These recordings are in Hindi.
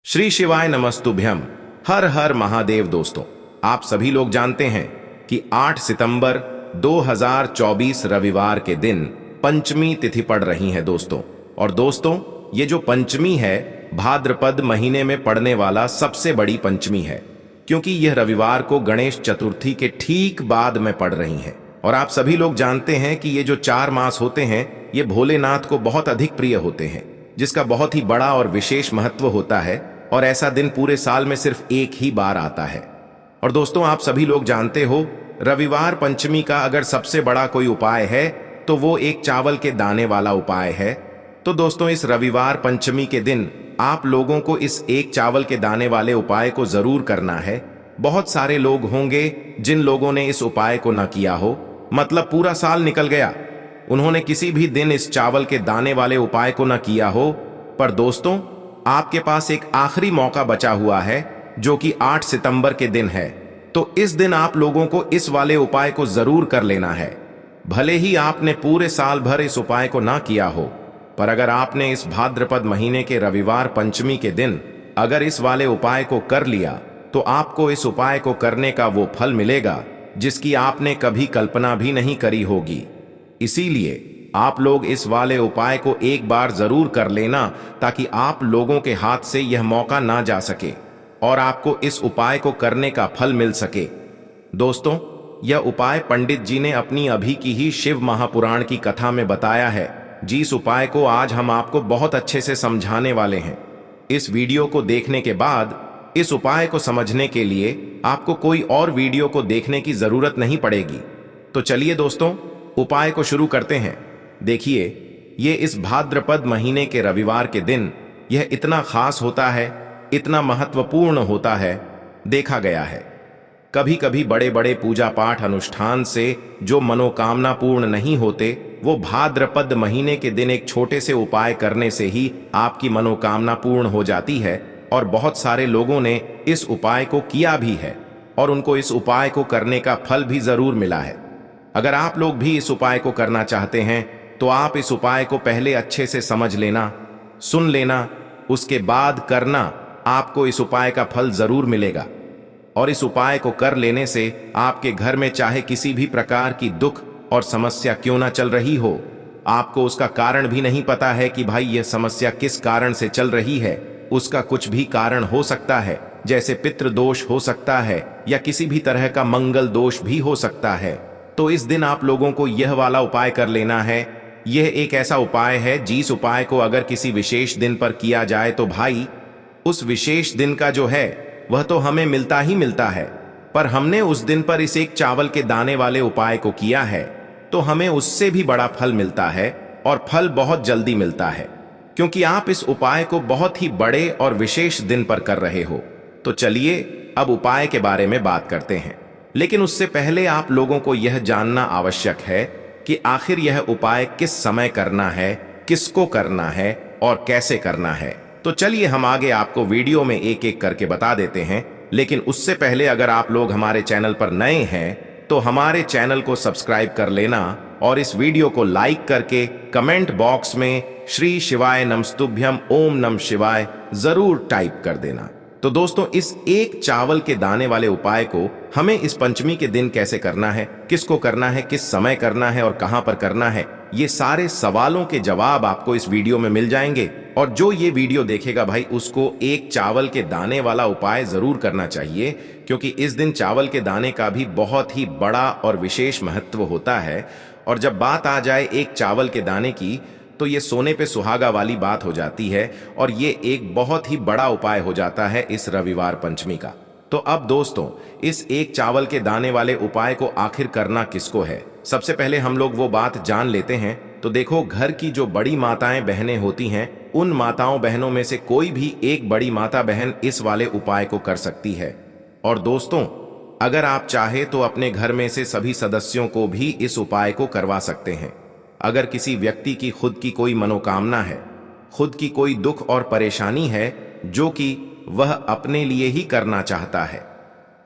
श्री शिवाय नमस्तुभ्यम। हर हर महादेव। दोस्तों, आप सभी लोग जानते हैं कि 8 सितंबर 2024 रविवार के दिन पंचमी तिथि पड़ रही है दोस्तों। और दोस्तों, ये जो पंचमी है भाद्रपद महीने में पड़ने वाला सबसे बड़ी पंचमी है, क्योंकि यह रविवार को गणेश चतुर्थी के ठीक बाद में पड़ रही है। और आप सभी लोग जानते हैं कि ये जो 4 मास होते हैं ये भोलेनाथ को बहुत अधिक प्रिय होते हैं, जिसका बहुत ही बड़ा और विशेष महत्व होता है। और ऐसा दिन पूरे साल में सिर्फ एक ही बार आता है। और दोस्तों, आप सभी लोग जानते हो, रविवार पंचमी का अगर सबसे बड़ा कोई उपाय है तो वो एक चावल के दाने वाला उपाय है। तो दोस्तों, इस रविवार पंचमी के दिन आप लोगों को इस एक चावल के दाने वाले उपाय को जरूर करना है। बहुत सारे लोग होंगे जिन लोगों ने इस उपाय को न किया हो, मतलब पूरा साल निकल गया, उन्होंने किसी भी दिन इस चावल के दाने वाले उपाय को न किया हो। पर दोस्तों, आपके पास एक आखिरी मौका बचा हुआ है, जो कि 8 सितंबर के दिन है। तो इस दिन आप लोगों को इस वाले उपाय को जरूर कर लेना है। भले ही आपने पूरे साल भर इस उपाय को ना किया हो, पर अगर आपने इस भाद्रपद महीने के रविवार पंचमी के दिन अगर इस वाले उपाय को कर लिया, तो आपको इस उपाय को करने का वो फल मिलेगा जिसकी आपने कभी कल्पना भी नहीं करी होगी। इसीलिए आप लोग इस वाले उपाय को एक बार जरूर कर लेना, ताकि आप लोगों के हाथ से यह मौका ना जा सके और आपको इस उपाय को करने का फल मिल सके। दोस्तों, यह उपाय पंडित जी ने अपनी अभी की ही शिव महापुराण की कथा में बताया है, जिस उपाय को आज हम आपको बहुत अच्छे से समझाने वाले हैं। इस वीडियो को देखने के बाद इस उपाय को समझने के लिए आपको कोई और वीडियो को देखने की जरूरत नहीं पड़ेगी। तो चलिए दोस्तों, उपाय को शुरू करते हैं। देखिए, ये इस भाद्रपद महीने के रविवार के दिन यह इतना खास होता है, इतना महत्वपूर्ण होता है। देखा गया है, कभी कभी बड़े बड़े पूजा पाठ अनुष्ठान से जो मनोकामना पूर्ण नहीं होते, वो भाद्रपद महीने के दिन एक छोटे से उपाय करने से ही आपकी मनोकामना पूर्ण हो जाती है। और बहुत सारे लोगों ने इस उपाय को किया भी है और उनको इस उपाय को करने का फल भी जरूर मिला है। अगर आप लोग भी इस उपाय को करना चाहते हैं तो आप इस उपाय को पहले अच्छे से समझ लेना, सुन लेना, उसके बाद करना। आपको इस उपाय का फल जरूर मिलेगा। और इस उपाय को कर लेने से आपके घर में चाहे किसी भी प्रकार की दुख और समस्या क्यों ना चल रही हो, आपको उसका कारण भी नहीं पता है कि भाई यह समस्या किस कारण से चल रही है, उसका कुछ भी कारण हो सकता है, जैसे पितृदोष हो सकता है या किसी भी तरह का मंगल दोष भी हो सकता है। तो इस दिन आप लोगों को यह वाला उपाय कर लेना है। यह एक ऐसा उपाय है जिस उपाय को अगर किसी विशेष दिन पर किया जाए तो भाई उस विशेष दिन का जो है वह तो हमें मिलता ही मिलता है, पर हमने उस दिन पर इस एक चावल के दाने वाले उपाय को किया है तो हमें उससे भी बड़ा फल मिलता है, और फल बहुत जल्दी मिलता है, क्योंकि आप इस उपाय को बहुत ही बड़े और विशेष दिन पर कर रहे हो। तो चलिए अब उपाय के बारे में बात करते हैं। लेकिन उससे पहले आप लोगों को यह जानना आवश्यक है कि आखिर यह उपाय किस समय करना है, किसको करना है और कैसे करना है। तो चलिए हम आगे आपको वीडियो में एक एक करके बता देते हैं। लेकिन उससे पहले अगर आप लोग हमारे चैनल पर नए हैं तो हमारे चैनल को सब्सक्राइब कर लेना और इस वीडियो को लाइक करके कमेंट बॉक्स में श्री शिवाय नमस्तुभ्यम ओम नम शिवाय जरूर टाइप कर देना। तो दोस्तों, इस एक चावल के दाने वाले उपाय को हमें इस पंचमी के दिन कैसे करना है, किसको करना है, किस समय करना है और कहां पर करना है, ये सारे सवालों के जवाब आपको इस वीडियो में मिल जाएंगे। और जो ये वीडियो देखेगा भाई, उसको एक चावल के दाने वाला उपाय जरूर करना चाहिए, क्योंकि इस दिन चावल के दाने का भी बहुत ही बड़ा और विशेष महत्व होता है। और जब बात आ जाए एक चावल के दाने की, तो ये सोने पे सुहागा वाली बात हो जाती है और ये एक बहुत ही बड़ा उपाय हो जाता है इस रविवार पंचमी का। तो अब दोस्तों, इस एक चावल के दाने वाले उपाय को आखिर करना किसको है, सबसे पहले हम लोग वो बात जान लेते हैं। तो देखो, घर की जो बड़ी माताएं बहनें होती हैं, उन माताओं बहनों में से कोई भी एक बड़ी माता बहन इस वाले उपाय को कर सकती है। और दोस्तों, अगर आप चाहे तो अपने घर में से सभी सदस्यों को भी इस उपाय को करवा सकते हैं। अगर किसी व्यक्ति की खुद की कोई मनोकामना है, खुद की कोई दुख और परेशानी है जो कि वह अपने लिए ही करना चाहता है,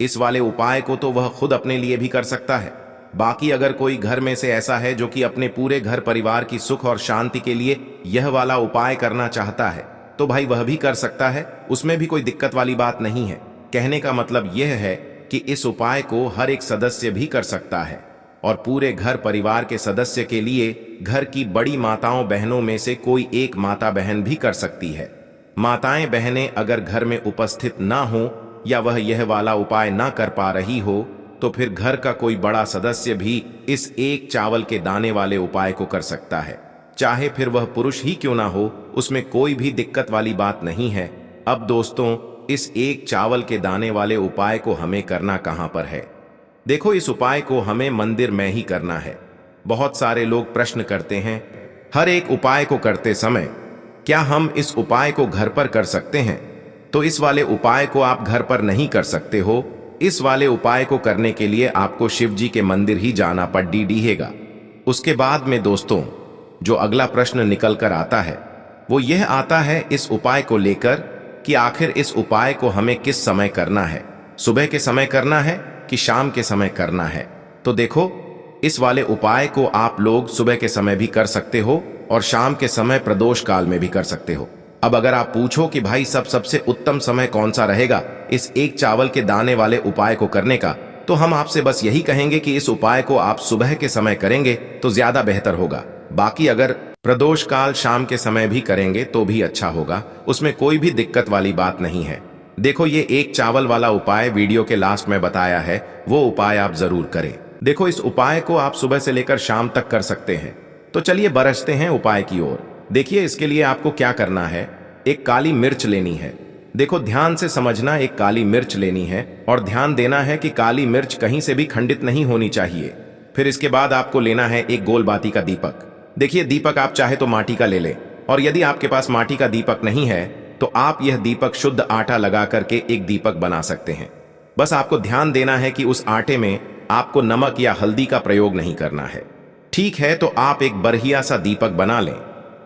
इस वाले उपाय को तो वह खुद अपने लिए भी कर सकता है। बाकी अगर कोई घर में से ऐसा है जो कि अपने पूरे घर परिवार की सुख और शांति के लिए यह वाला उपाय करना चाहता है, तो भाई वह भी कर सकता है, उसमें भी कोई दिक्कत वाली बात नहीं है। कहने का मतलब यह है कि इस उपाय को हर एक सदस्य भी कर सकता है और पूरे घर परिवार के सदस्य के लिए घर की बड़ी माताओं बहनों में से कोई एक माता बहन भी कर सकती है। माताएं बहनें अगर घर में उपस्थित ना हो या वह यह वाला उपाय ना कर पा रही हो तो फिर घर का कोई बड़ा सदस्य भी इस एक चावल के दाने वाले उपाय को कर सकता है, चाहे फिर वह पुरुष ही क्यों ना हो, उसमें कोई भी दिक्कत वाली बात नहीं है। अब दोस्तों, इस एक चावल के दाने वाले उपाय को हमें करना कहां पर है? देखो, इस उपाय को हमें मंदिर में ही करना है। बहुत सारे लोग प्रश्न करते हैं, हर एक उपाय को करते समय क्या हम इस उपाय को घर पर कर सकते हैं? तो इस वाले उपाय को आप घर पर नहीं कर सकते हो। इस वाले उपाय को करने के लिए आपको शिव जी के मंदिर ही जाना पड़ेगा। उसके बाद में दोस्तों, जो अगला प्रश्न निकल कर आता है वो यह आता है इस उपाय को लेकर कि आखिर इस उपाय को हमें किस समय करना है, सुबह के समय करना है कि शाम के समय करना है? तो देखो, इस वाले उपाय को आप लोग सुबह के समय भी कर सकते हो और शाम के समय प्रदोष काल में भी कर सकते हो। अब अगर आप पूछो कि भाई सबसे उत्तम समय कौन सा रहेगा इस एक चावल के दाने वाले उपाय को करने का, तो हम आपसे बस यही कहेंगे कि इस उपाय को आप सुबह के समय करेंगे तो ज्यादा बेहतर होगा। बाकी अगर प्रदोष काल शाम के समय भी करेंगे तो भी अच्छा होगा, उसमें कोई भी दिक्कत वाली बात नहीं है। देखो, ये एक चावल वाला उपाय वीडियो के लास्ट में बताया है, वो उपाय आप जरूर करें। देखो, इस उपाय को आप सुबह से लेकर शाम तक कर सकते हैं। तो चलिए बरसते हैं उपाय की ओर। देखिए, इसके लिए आपको क्या करना है, एक काली मिर्च लेनी है। देखो, ध्यान से समझना, एक काली मिर्च लेनी है और ध्यान देना है कि काली मिर्च कहीं से भी खंडित नहीं होनी चाहिए। फिर इसके बाद आपको लेना है एक गोल बाती का दीपक। देखिए, दीपक आप चाहे तो माटी का ले ले, और यदि आपके पास माटी का दीपक नहीं है तो आप यह दीपक शुद्ध आटा लगा करके एक दीपक बना सकते हैं। बस आपको ध्यान देना है कि उस आटे में आपको नमक या हल्दी का प्रयोग नहीं करना है। ठीक है, तो आप एक बढ़िया सा दीपक बना लें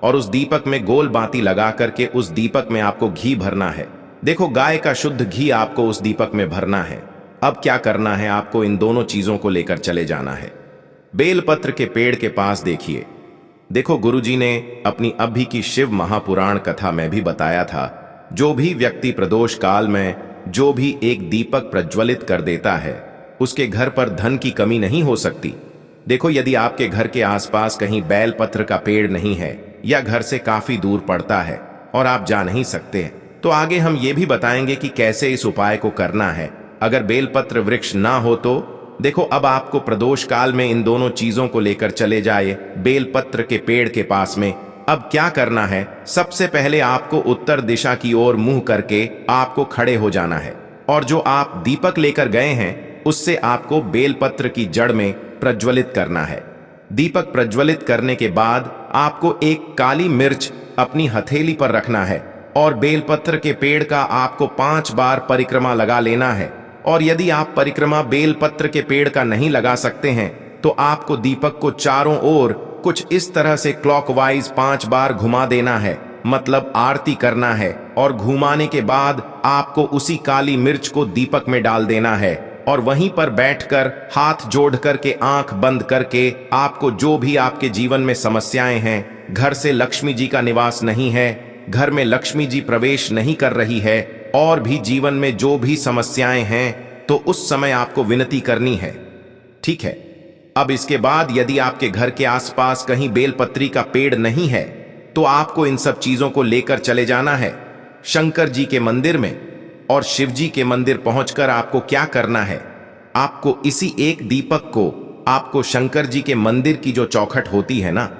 और उस दीपक में गोल बाती लगा करके उस दीपक में आपको घी भरना है। देखो, गाय का शुद्ध घी आपको उस दीपक में भरना है। अब क्या करना है, आपको इन दोनों चीजों को लेकर चले जाना है। बेलपत्र के पेड़ के पास देखिए। देखो, गुरुजी ने अपनी अभी की शिव महापुराण कथा में भी बताया था, जो भी व्यक्ति प्रदोष काल में जो भी एक दीपक प्रज्वलित कर देता है उसके घर पर धन की कमी नहीं हो सकती। देखो, यदि आपके घर के आसपास कहीं बेलपत्र का पेड़ नहीं है या घर से काफी दूर पड़ता है और आप जा नहीं सकते, तो आगे हम ये भी बताएंगे कि कैसे इस उपाय को करना है। अगर बेलपत्र वृक्ष ना हो तो देखो, अब आपको प्रदोष काल में इन दोनों चीजों को लेकर चले जाए बेलपत्र के पेड़ के पास में। अब क्या करना है, सबसे पहले आपको उत्तर दिशा की ओर मुंह करके आपको खड़े हो जाना है और जो आप दीपक लेकर गए हैं उससे आपको बेलपत्र की जड़ में प्रज्वलित करना है। दीपक प्रज्वलित करने के बाद आपको एक काली मिर्च अपनी हथेली पर रखना है और बेलपत्र के पेड़ का आपको 5 बार परिक्रमा लगा लेना है। और यदि आप परिक्रमा बेलपत्र के पेड़ का नहीं लगा सकते हैं तो आपको दीपक को चारों ओर कुछ इस तरह से क्लॉकवाइज 5 बार घुमा देना है, मतलब आरती करना है। और घुमाने के बाद आपको उसी काली मिर्च को दीपक में डाल देना है और वहीं पर बैठकर हाथ जोड़ करके आंख बंद करके आपको जो भी आपके जीवन में समस्याएं हैं, घर से लक्ष्मी जी का निवास नहीं है, घर में लक्ष्मी जी प्रवेश नहीं कर रही है, और भी जीवन में जो भी समस्याएं हैं, तो उस समय आपको विनती करनी है। ठीक है, अब इसके बाद यदि आपके घर के आसपास कहीं बेलपत्री का पेड़ नहीं है तो आपको इन सब चीजों को लेकर चले जाना है शंकर जी के मंदिर में। और शिव जी के मंदिर पहुंचकर आपको क्या करना है, आपको इसी एक दीपक को आपको शंकर जी के मंदिर की जो चौखट होती है ना,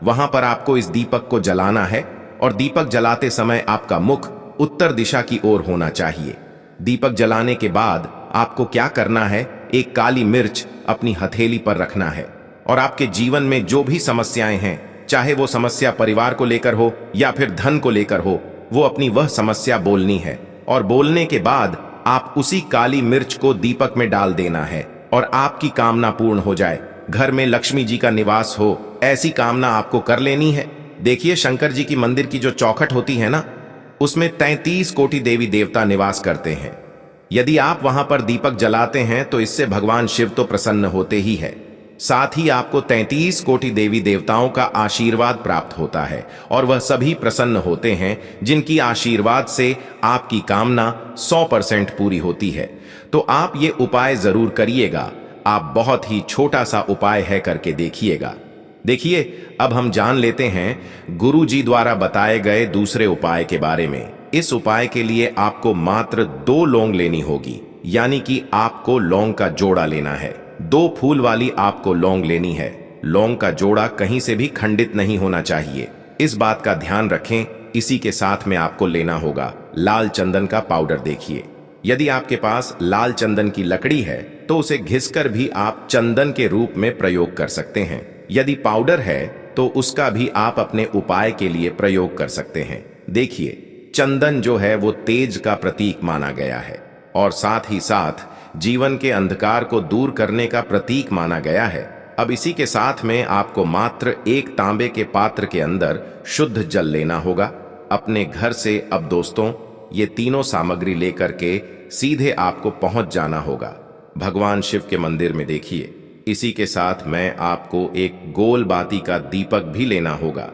वहां पर आपको इस दीपक को जलाना है और दीपक जलाते समय आपका मुख उत्तर दिशा की ओर होना चाहिए। दीपक जलाने के बाद आपको क्या करना है, एक काली मिर्च अपनी हथेली पर रखना है और आपके जीवन में जो भी समस्याएं हैं, चाहे वो समस्या परिवार को लेकर हो या फिर धन को लेकर हो, वो अपनी वह समस्या बोलनी है। और बोलने के बाद आप उसी काली मिर्च को दीपक में डाल देना है और आपकी कामना पूर्ण हो जाए, घर में लक्ष्मी जी का निवास हो, ऐसी कामना आपको कर लेनी है। देखिए, शंकर जी की मंदिर की जो चौखट होती है ना, उसमें 33 कोटि देवी देवता निवास करते हैं। यदि आप वहां पर दीपक जलाते हैं तो इससे भगवान शिव तो प्रसन्न होते ही है, साथ ही आपको 33 कोटि देवी देवताओं का आशीर्वाद प्राप्त होता है और वह सभी प्रसन्न होते हैं जिनकी आशीर्वाद से आपकी कामना 100% पूरी होती है। तो आप ये उपाय जरूर करिएगा। आप बहुत ही छोटा सा उपाय है, करके देखिएगा। देखिए, अब हम जान लेते हैं गुरु जी द्वारा बताए गए दूसरे उपाय के बारे में। इस उपाय के लिए आपको मात्र 2 लौंग लेनी होगी, यानी कि आपको लौंग का जोड़ा लेना है। 2 फूल वाली आपको लौंग लेनी है। लौंग का जोड़ा कहीं से भी खंडित नहीं होना चाहिए, इस बात का ध्यान रखें। इसी के साथ में आपको लेना होगा लाल चंदन का पाउडर। देखिए, यदि आपके पास लाल चंदन की लकड़ी है तो उसे घिसकर भी आप चंदन के रूप में प्रयोग कर सकते हैं। यदि पाउडर है तो उसका भी आप अपने उपाय के लिए प्रयोग कर सकते हैं। देखिए, चंदन जो है वो तेज का प्रतीक माना गया है और साथ ही साथ जीवन के अंधकार को दूर करने का प्रतीक माना गया है। अब इसी के साथ में आपको मात्र 1 तांबे के पात्र के अंदर शुद्ध जल लेना होगा अपने घर से। अब दोस्तों, ये तीनों सामग्री लेकर के सीधे आपको पहुंच जाना होगा भगवान शिव के मंदिर में। देखिए, इसी के साथ में आपको एक गोल बाती का दीपक भी लेना होगा।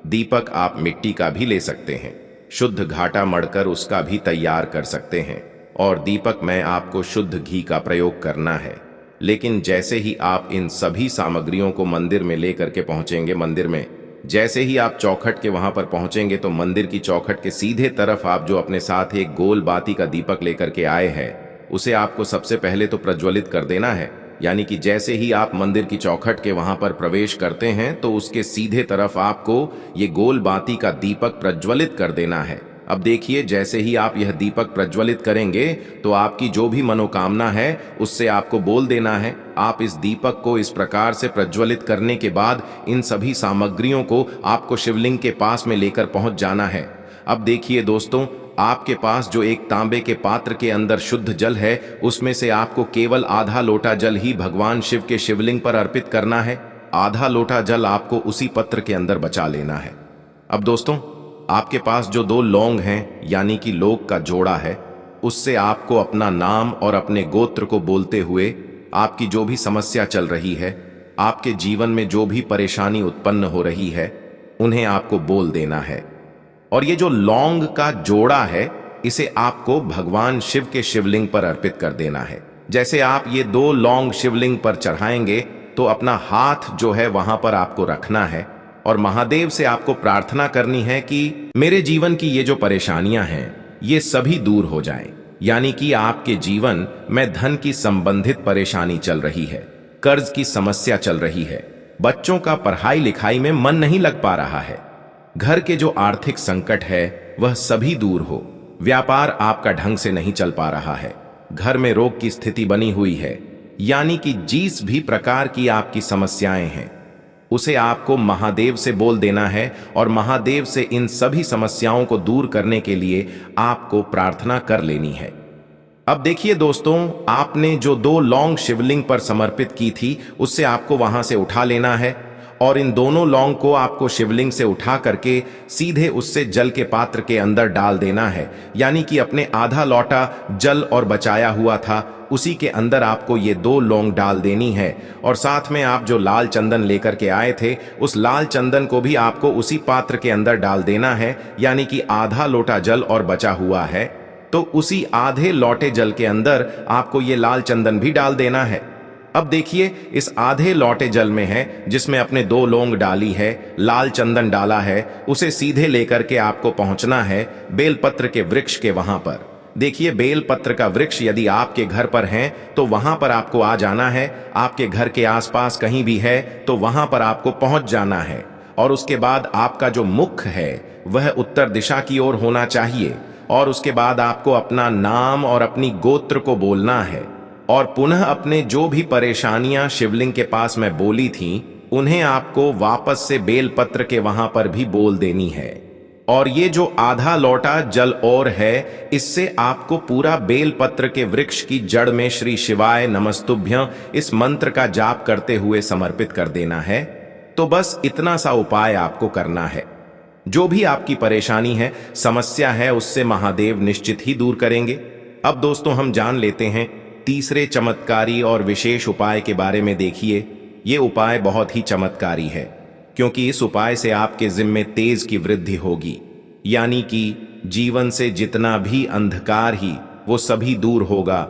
दीपक आप मिट्टी का भी ले सकते हैं, शुद्ध घाटा मढ़कर उसका भी तैयार कर सकते हैं। और दीपक में आपको शुद्ध घी का प्रयोग करना है। लेकिन जैसे ही आप इन सभी सामग्रियों को मंदिर में लेकर के पहुंचेंगे, मंदिर में जैसे ही आप चौखट के वहां पर पहुंचेंगे तो मंदिर की चौखट के सीधे तरफ आप जो अपने साथ एक गोल बाती का दीपक लेकर के आए हैं, उसे आपको सबसे पहले तो प्रज्वलित कर देना है। यानी कि जैसे ही आप मंदिर की चौखट के वहां पर प्रवेश करते हैं तो उसके सीधे तरफ आपको ये गोल बाती का दीपक प्रज्वलित कर देना है। अब देखिए, जैसे ही आप यह दीपक प्रज्वलित करेंगे तो आपकी जो भी मनोकामना है उससे आपको बोल देना है। आप इस दीपक को इस प्रकार से प्रज्वलित करने के बाद इन सभी सामग्रियों को आपको शिवलिंग के पास में लेकर पहुंच जाना है। अब देखिए दोस्तों, आपके पास जो एक तांबे के पात्र के अंदर शुद्ध जल है, उसमें से आपको केवल आधा लोटा जल ही भगवान शिव के शिवलिंग पर अर्पित करना है। आधा लोटा जल आपको उसी पत्र के अंदर बचा लेना है। अब दोस्तों, आपके पास जो 2 लौंग हैं, यानी कि लौंग का जोड़ा है, उससे आपको अपना नाम और अपने गोत्र को बोलते हुए आपकी जो भी समस्या चल रही है, आपके जीवन में जो भी परेशानी उत्पन्न हो रही है, उन्हें आपको बोल देना है। और ये जो लौंग का जोड़ा है, इसे आपको भगवान शिव के शिवलिंग पर अर्पित कर देना है। जैसे आप ये 2 लौंग शिवलिंग पर चढ़ाएंगे तो अपना हाथ जो है वहां पर आपको रखना है और महादेव से आपको प्रार्थना करनी है कि मेरे जीवन की ये जो परेशानियां हैं, ये सभी दूर हो जाएं। यानी कि आपके जीवन में धन की संबंधित परेशानी चल रही है, कर्ज की समस्या चल रही है, बच्चों का पढ़ाई लिखाई में मन नहीं लग पा रहा है, घर के जो आर्थिक संकट है वह सभी दूर हो, व्यापार आपका ढंग से नहीं चल पा रहा है, घर में रोग की स्थिति बनी हुई है, यानी कि जिस भी प्रकार की आपकी समस्याएं हैं उसे आपको महादेव से बोल देना है और महादेव से इन सभी समस्याओं को दूर करने के लिए आपको प्रार्थना कर लेनी है। अब देखिए दोस्तों, आपने जो 2 लौंग शिवलिंग पर समर्पित की थी, उससे आपको वहां से उठा लेना है और इन दोनों लौंग को आपको शिवलिंग से उठा करके सीधे उससे जल के पात्र के अंदर डाल देना है। यानी कि अपने आधा लोटा जल और बचाया हुआ था, उसी के अंदर आपको ये 2 लौंग डाल देनी है। और साथ में आप जो लाल चंदन लेकर के आए थे, उस लाल चंदन को भी आपको उसी पात्र के अंदर डाल देना है। यानी कि आधा लोटा जल और बचा हुआ है तो उसी आधे लोटे जल के अंदर आपको ये लाल चंदन भी डाल देना है। अब देखिए, इस आधे लोटे जल में है जिसमें अपने 2 लौंग डाली है, लाल चंदन डाला है, उसे सीधे लेकर के आपको पहुंचना है बेलपत्र के वृक्ष के वहां पर। देखिए, बेलपत्र का वृक्ष यदि आपके घर पर है तो वहां पर आपको आ जाना है। आपके घर के आसपास कहीं भी है तो वहां पर आपको पहुंच जाना है। और उसके बाद आपका जो मुख है वह उत्तर दिशा की ओर होना चाहिए। और उसके बाद आपको अपना नाम और अपनी गोत्र को बोलना है और पुनः अपने जो भी परेशानियां शिवलिंग के पास में बोली थीं, उन्हें आपको वापस से बेलपत्र के वहां पर भी बोल देनी है। और ये जो आधा लोटा जल और है, इससे आपको पूरा बेलपत्र के वृक्ष की जड़ में श्री शिवाय नमस्तुभ्यं इस मंत्र का जाप करते हुए समर्पित कर देना है। तो बस इतना सा उपाय आपको करना है। जो भी आपकी परेशानी है, समस्या है, उससे महादेव निश्चित ही दूर करेंगे। अब दोस्तों, हम जान लेते हैं तीसरे चमत्कारी और विशेष उपाय के बारे में। देखिए, ये उपाय बहुत ही चमत्कारी है, क्योंकि इस उपाय से आपके जिम्मे तेज की वृद्धि होगी, यानी कि जीवन से जितना भी अंधकार ही वो सभी दूर होगा।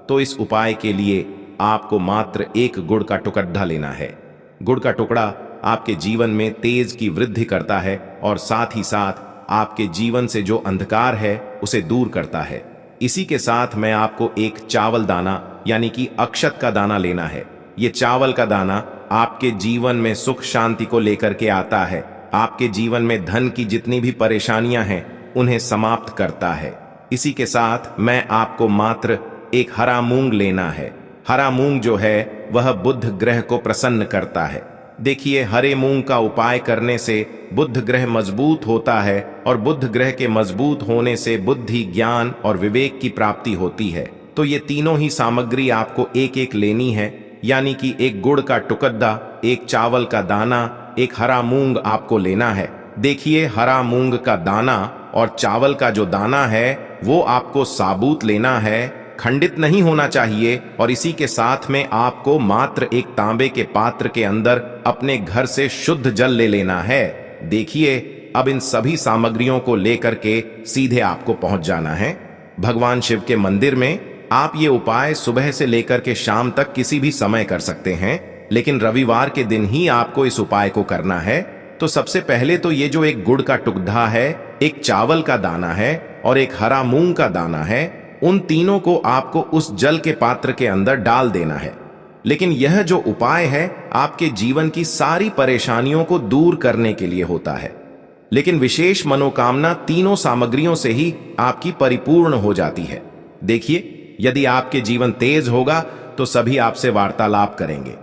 तो इस उपाय के लिए आपको मात्र एक गुड़ का टुकड़ा लेना है। गुड़ का टुकड़ा आपके जीवन में तेज की वृद्धि करता है और साथ ही साथ आपके जीवन से जो अंधकार है उसे दूर करता है। इसी के साथ मैं आपको एक चावल दाना यानी कि अक्षत का दाना लेना है। ये चावल का दाना आपके जीवन में सुख शांति को लेकर के आता है, आपके जीवन में धन की जितनी भी परेशानियां हैं उन्हें समाप्त करता है। इसी के साथ मैं आपको मात्र एक हरा मूंग लेना है। हरा मूंग जो है वह बुध ग्रह को प्रसन्न करता है। देखिए, हरे मूंग का उपाय करने से बुध ग्रह मजबूत होता है और बुध ग्रह के मजबूत होने से बुद्धि, ज्ञान और विवेक की प्राप्ति होती है। तो ये तीनों ही सामग्री आपको एक एक लेनी है, यानी कि एक गुड़ का टुकड़ा, एक चावल का दाना, एक हरा मूंग आपको लेना है। देखिए, हरा मूंग का दाना और चावल का जो दाना है वो आपको साबुत लेना है, खंडित नहीं होना चाहिए। और इसी के साथ में आपको मात्र एक तांबे के पात्र के अंदर अपने घर से शुद्ध जल ले लेना है। देखिए, अब इन सभी सामग्रियों को लेकर के सीधे आपको पहुंच जाना है भगवान शिव के मंदिर में। आप ये उपाय सुबह से लेकर के शाम तक किसी भी समय कर सकते हैं, लेकिन रविवार के दिन ही आपको इस उपाय को करना है। तो सबसे पहले तो ये जो एक गुड़ का टुकड़ा है, एक चावल का दाना है और एक हरा मूंग का दाना है, उन तीनों को आपको उस जल के पात्र के अंदर डाल देना है। लेकिन यह जो उपाय है आपके जीवन की सारी परेशानियों को दूर करने के लिए होता है, लेकिन विशेष मनोकामना तीनों सामग्रियों से ही आपकी परिपूर्ण हो जाती है। देखिए, यदि आपके जीवन तेज होगा तो सभी आपसे वार्तालाप करेंगे,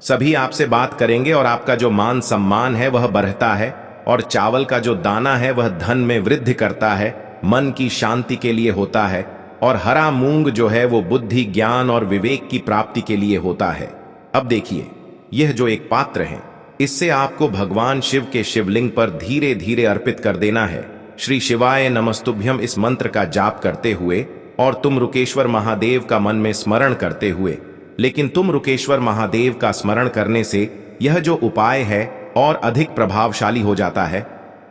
सभी आपसे बात करेंगे और आपका जो मान सम्मान है वह बढ़ता है। और चावल का जो दाना है वह धन में वृद्धि करता है, मन की शांति के लिए होता है। और हरा मूंग जो है वो बुद्धि, ज्ञान और विवेक की प्राप्ति के लिए होता है। अब देखिए, यह जो एक पात्र है इससे आपको भगवान शिव के शिवलिंग पर धीरे धीरे अर्पित कर देना है। श्री शिवाय नमस्तुभ्यम इस मंत्र का जाप करते हुए और तुम रुकेश्वर महादेव का मन में स्मरण करते हुए। लेकिन तुम रुकेश्वर महादेव का स्मरण करने से यह जो उपाय है और अधिक प्रभावशाली हो जाता है।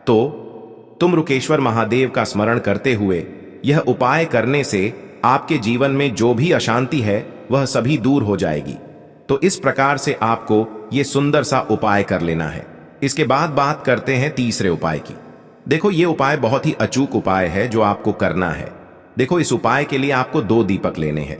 तो तुम रुकेश्वर महादेव का स्मरण करते हुए यह उपाय करने से आपके जीवन में जो भी अशांति है वह सभी दूर हो जाएगी। तो इस प्रकार से आपको ये सुंदर सा उपाय कर लेना है। इसके बाद बात करते हैं तीसरे उपाय की। देखो, ये उपाय बहुत ही अचूक उपाय है जो आपको करना है। देखो, इस उपाय के लिए आपको 2 दीपक लेने हैं।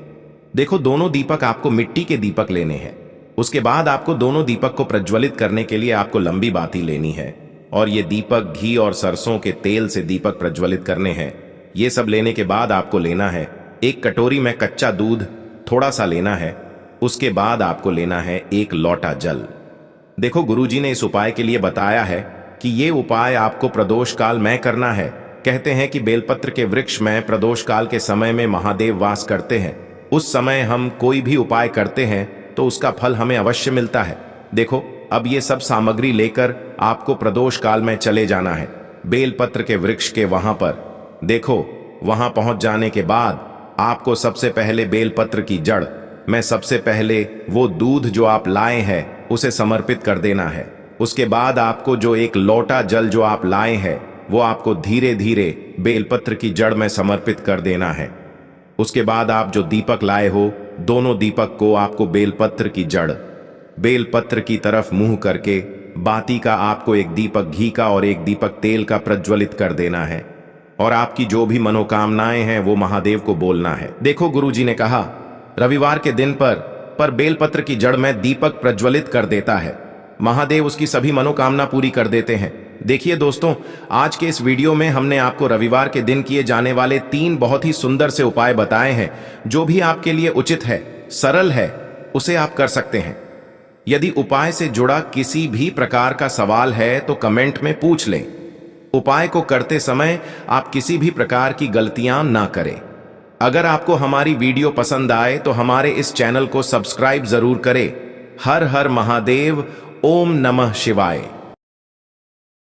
देखो, दोनों दीपक आपको मिट्टी के दीपक लेने हैं। उसके बाद आपको दोनों दीपक को प्रज्वलित करने के लिए आपको लंबी बाती लेनी है और ये दीपक घी और सरसों के तेल से दीपक प्रज्वलित करने हैं। ये सब लेने के बाद आपको लेना है एक कटोरी में कच्चा दूध थोड़ा सा लेना है। उसके बाद आपको लेना है एक लोटा जल। देखो, गुरुजी ने इस उपाय के लिए बताया है कि ये उपाय आपको प्रदोष काल में करना है। कहते हैं कि बेलपत्र के वृक्ष में प्रदोष काल के समय में महादेव वास करते हैं। उस समय हम कोई भी उपाय करते हैं तो उसका फल हमें अवश्य मिलता है। देखो, अब ये सब सामग्री लेकर आपको प्रदोष काल में चले जाना है बेलपत्र के वृक्ष के वहां पर। देखो, वहां पहुंच जाने के बाद आपको सबसे पहले बेलपत्र की जड़ में सबसे पहले वो दूध जो आप लाए हैं उसे समर्पित कर देना है। उसके बाद आपको जो एक लोटा जल जो आप लाए हैं वो आपको धीरे धीरे बेलपत्र की जड़ में समर्पित कर देना है। उसके बाद आप जो दीपक लाए हो, दोनों दीपक को आपको बेलपत्र की जड़, बेलपत्र की तरफ मुंह करके बाती का आपको एक दीपक घी का और एक दीपक तेल का प्रज्वलित कर देना है और आपकी जो भी मनोकामनाएं हैं वो महादेव को बोलना है। देखो, गुरुजी ने कहा रविवार के दिन पर बेलपत्र की जड़ में दीपक प्रज्वलित कर देता है, महादेव उसकी सभी मनोकामना पूरी कर देते हैं। देखिए दोस्तों, आज के इस वीडियो में हमने आपको रविवार के दिन किए जाने वाले 3 बहुत ही सुंदर से उपाय बताए हैं। जो भी आपके लिए उचित है, सरल है, उसे आप कर सकते हैं। यदि उपाय से जुड़ा किसी भी प्रकार का सवाल है तो कमेंट में पूछ लें। उपाय को करते समय आप किसी भी प्रकार की गलतियां ना करें। अगर आपको हमारी वीडियो पसंद आए तो हमारे इस चैनल को सब्सक्राइब जरूर करें। हर हर महादेव, ओम नमः शिवाय।